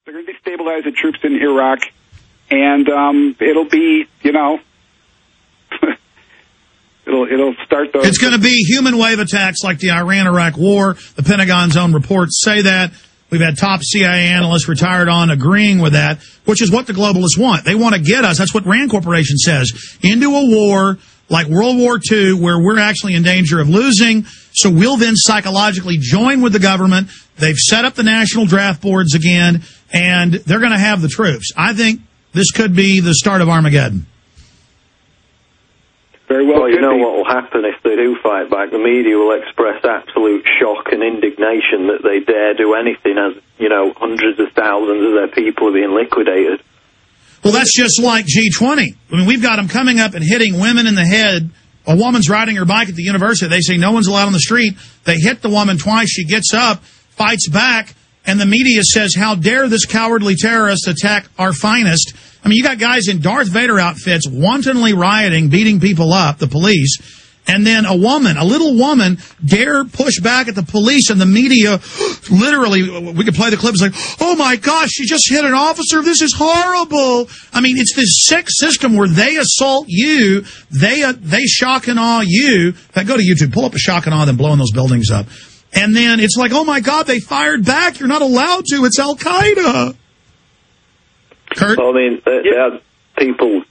They're going to destabilize the troops in Iraq, and it'll be, it'll start those. It's going to be human wave attacks like the Iran-Iraq war. The Pentagon's own reports say that. We've had top CIA analysts retired on agreeing with that, which is what the globalists want. They want to get us, that's what Rand Corporation says, into a war like World War II where we're actually in danger of losing. So we'll then psychologically join with the government. They've set up the national draft boards again, and they're going to have the troops. I think this could be the start of Armageddon. Very well, you know what will happen if they do fight back? The media will express absolute shock and indignation that they dare do anything as, hundreds of thousands of their people are being liquidated. Well, that's just like G20. I mean, we've got them coming up and hitting women in the head. A woman's riding her bike at the university. They say no one's allowed on the street. They hit the woman twice. She gets up, fights back, and the media says, how dare this cowardly terrorist attack our finest? I mean, you got guys in Darth Vader outfits wantonly rioting, beating people up, the police, and then a little woman, dare push back at the police, and the media, literally, we could play the clips like, oh my gosh, she just hit an officer, this is horrible. I mean, it's this sick system where they assault you, they shock and awe you. In fact, go to YouTube, pull up a shock and awe, them blowing those buildings up. And then it's like, oh my God, they fired back, you're not allowed to, it's Al-Qaeda. Kurt? Well, I mean, they had people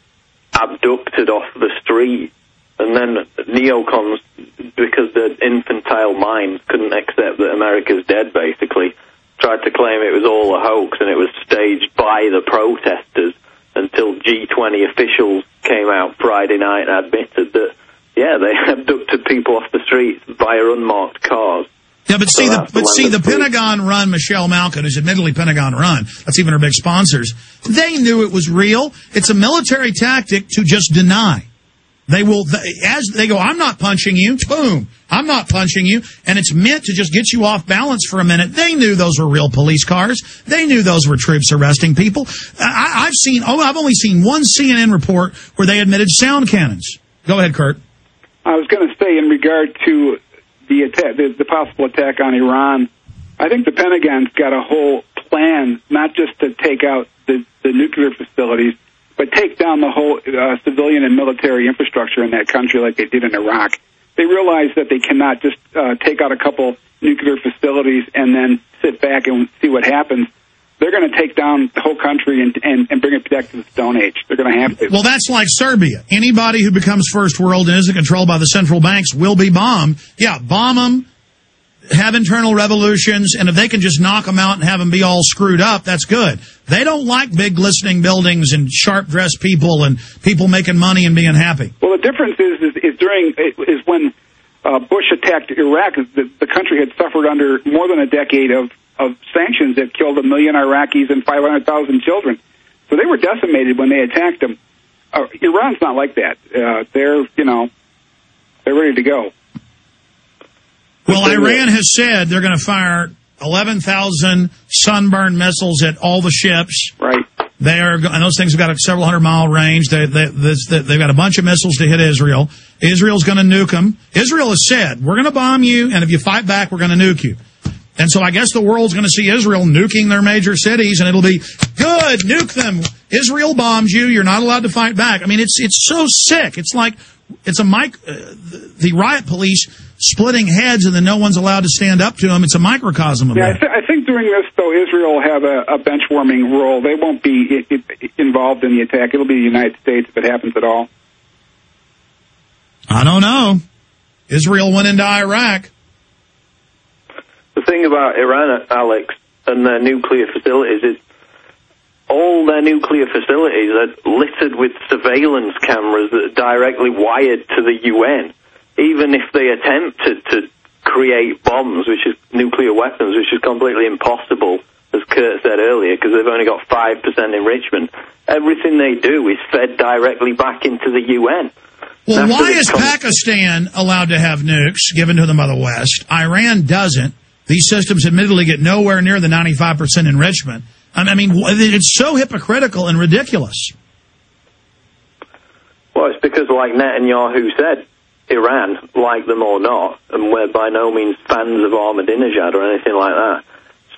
abducted off the street, and then neocons, because their infantile minds couldn't accept that America's dead, basically, tried to claim it was all a hoax and it was staged by the protesters until G20 officials came out Friday night and admitted that, they abducted people off the streets via unmarked cars. Yeah, but see, the Pentagon-run Michelle Malkin, who's admittedly Pentagon-run, that's even her big sponsors, they knew it was real. It's a military tactic to just deny. As they go, I'm not punching you, boom, I'm not punching you, and it's meant to just get you off balance for a minute. They knew those were real police cars. They knew those were troops arresting people. I've only seen one CNN report where they admitted sound cannons. Go ahead, Kurt. I was going to say, in regard to the attack, the possible attack on Iran, I think the Pentagon's got a whole plan, not just to take out the nuclear facilities, but take down the whole civilian and military infrastructure in that country like they did in Iraq. They realize that they cannot just take out a couple nuclear facilities and then sit back and see what happens. They're going to take down the whole country and bring it back to the Stone Age. They're going to have to. Well, that's like Serbia. Anybody who becomes first world and isn't controlled by the central banks will be bombed. Yeah, bomb them, have internal revolutions, and if they can just knock them out and have them be all screwed up, that's good. They don't like big glistening buildings and sharp-dressed people and people making money and being happy. Well, the difference is when Bush attacked Iraq, the country had suffered under more than a decade of sanctions that killed 1 million Iraqis and 500,000 children. So they were decimated when they attacked them. Iran's not like that. They're ready to go. Well, Iran has said they're going to fire 11,000 sunburn missiles at all the ships. Right. And those things have got a several hundred-mile range. They've got a bunch of missiles to hit Israel. Israel's going to nuke them. Israel has said, we're going to bomb you, and if you fight back, we're going to nuke you. And so I guess the world's going to see Israel nuking their major cities, and it'll be, good, nuke them. Israel bombs you. You're not allowed to fight back. I mean, it's so sick. It's like the riot police splitting heads, and then no one's allowed to stand up to them. It's a microcosm of that. I think during this, though, Israel will have a bench-warming role. They won't be involved in the attack. It'll be the United States if it happens at all. I don't know. Israel went into Iraq. The thing about Iran, Alex, and their nuclear facilities is all their nuclear facilities are littered with surveillance cameras that are directly wired to the UN. Even if they attempted to create bombs, which is nuclear weapons, which is completely impossible, as Kurt said earlier, because they've only got 5% enrichment, everything they do is fed directly back into the UN. Well, why is Pakistan allowed to have nukes given to them by the West? Iran doesn't. These systems admittedly get nowhere near the 95% enrichment. I mean, it's so hypocritical and ridiculous. Well, it's because, like Netanyahu said, Iran, like them or not, and we're by no means fans of Ahmadinejad or anything like that,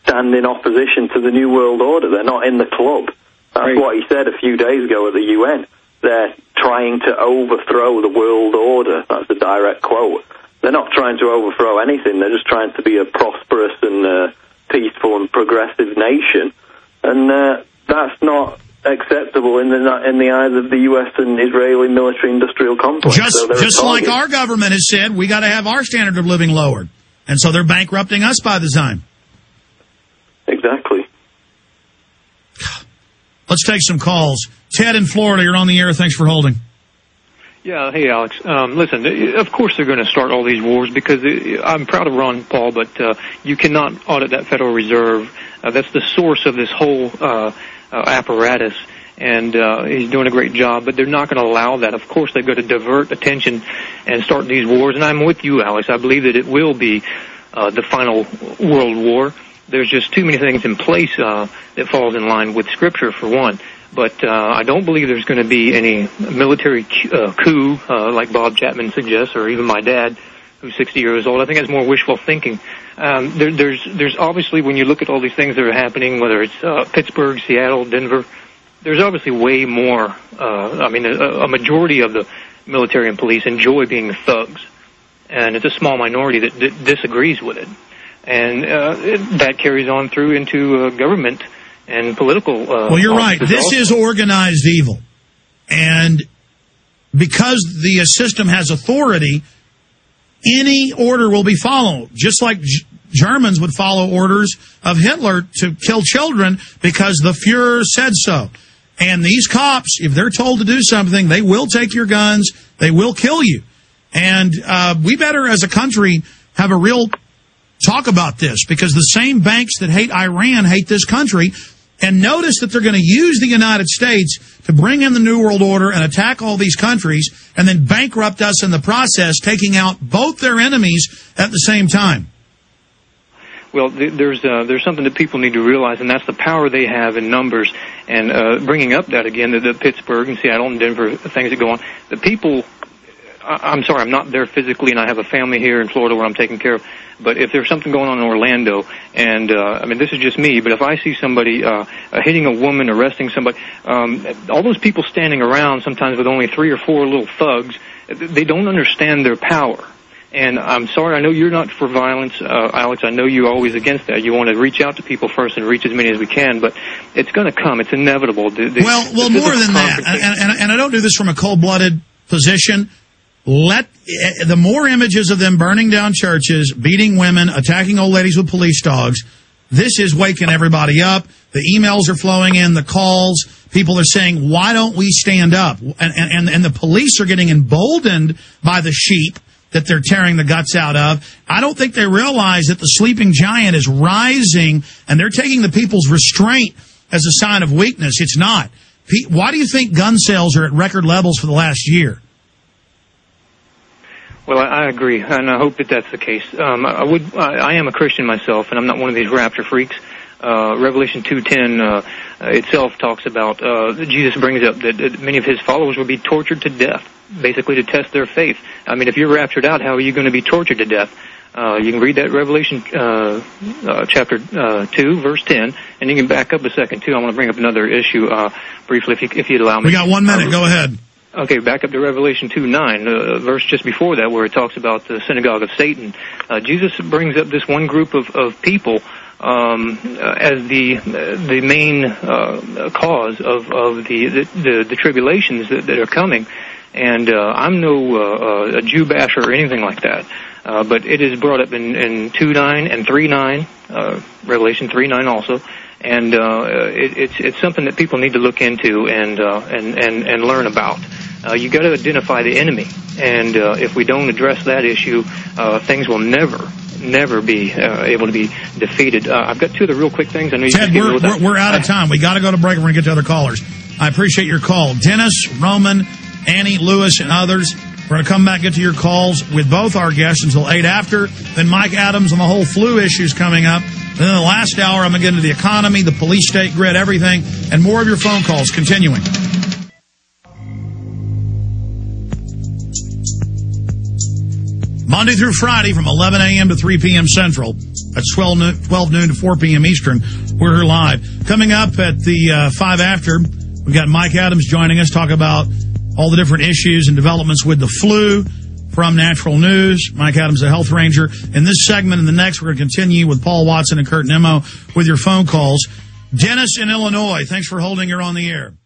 stand in opposition to the New World Order. They're not in the club. That's what he said a few days ago at the UN. They're trying to overthrow the world order. That's a direct quote. They're not trying to overthrow anything. They're just trying to be a prosperous and peaceful and progressive nation. And that's not acceptable in the eyes of the U.S. and Israeli military-industrial complex. Just like our government has said, we got to have our standard of living lowered. And so they're bankrupting us by design. Exactly. Let's take some calls. Ted in Florida, you're on the air. Thanks for holding. Yeah, hey, Alex. Listen, of course they're going to start all these wars because I'm proud of Ron Paul, but you cannot audit that Federal Reserve. That's the source of this whole apparatus, and he's doing a great job, but they're not going to allow that. Of course, they're going to divert attention and start these wars, and I'm with you, Alex. I believe that it will be the final world war. There's just too many things in place that falls in line with Scripture, for one. But I don't believe there's going to be any military coup like Bob Chapman suggests, or even my dad, who's 60 years old. I think that's more wishful thinking. There's obviously, when you look at all these things that are happening, whether it's Pittsburgh, Seattle, Denver, there's obviously way more. A majority of the military and police enjoy being thugs, and it's a small minority that disagrees with it. And that carries on through into government and political. Well, you're right. This is organized evil. And because the system has authority, any order will be followed. Just like Germans would follow orders of Hitler to kill children because the Fuhrer said so. And these cops, if they're told to do something, they will take your guns. They will kill you. And we better, as a country, have a real talk about this, because the same banks that hate Iran hate this country. And notice that they're going to use the United States to bring in the New World Order and attack all these countries and then bankrupt us in the process, taking out both their enemies at the same time. Well, there's something that people need to realize, and that's the power they have in numbers. And bringing up that again, the Pittsburgh and Seattle and Denver things that go on, the people, I'm sorry, I'm not there physically, and I have a family here in Florida where I'm taking care of. But if there's something going on in Orlando, and this is just me, but if I see somebody hitting a woman, arresting somebody, all those people standing around, sometimes with only 3 or 4 little thugs, they don't understand their power. And I'm sorry, I know you're not for violence, Alex. I know you're always against that. You want to reach out to people first and reach as many as we can, but it's going to come. It's inevitable. Well, more than that, and I don't do this from a cold-blooded position. The more images of them burning down churches, beating women, attacking old ladies with police dogs, this is waking everybody up. The emails are flowing in, the calls. People are saying, why don't we stand up? And the police are getting emboldened by the sheep that they're tearing the guts out of. I don't think they realize that the sleeping giant is rising, and they're taking the people's restraint as a sign of weakness. It's not. Why do you think gun sales are at record levels for the last year? Well, I agree, and I hope that that's the case. I am a Christian myself, and I'm not one of these rapture freaks. Revelation 2:10 itself talks about, Jesus brings up that many of his followers will be tortured to death, basically to test their faith. I mean, if you're raptured out, how are you going to be tortured to death? You can read that Revelation chapter 2, verse 10, and you can back up a second, too. I want to bring up another issue briefly, if you'd allow me. We got 1 minute. Go ahead. Okay, back up to Revelation 2:9, verse just before that, where it talks about the synagogue of Satan. Jesus brings up this one group of people as the main cause of the tribulations that are coming. And I'm no a Jew basher or anything like that, but it is brought up in 2:9 and 3:9, Revelation 3:9 also. And it's something that people need to look into and learn about. You got to identify the enemy, and if we don't address that issue, things will never be able to be defeated. I've got 2 other real quick things. I know you Ted, we're out of time. We got to go to break. We're going to get to other callers. I appreciate your call, Dennis, Roman, Annie, Lewis, and others. We're going to come back, get to your calls with both our guests until 8 after. Then Mike Adams on the whole flu issues coming up. Then in the last hour, I'm going to get into the economy, the police state grid, everything, and more of your phone calls continuing. Monday through Friday from 11 a.m. to 3 p.m. Central, That's 12 noon to 4 p.m. Eastern. We're here live. Coming up at the 5 after, we've got Mike Adams joining us, talk about all the different issues and developments with the flu from Natural News. Mike Adams, a health ranger. In this segment and the next, we're going to continue with Paul Watson and Kurt Nimmo with your phone calls. Dennis in Illinois, thanks for holding. You're on the air.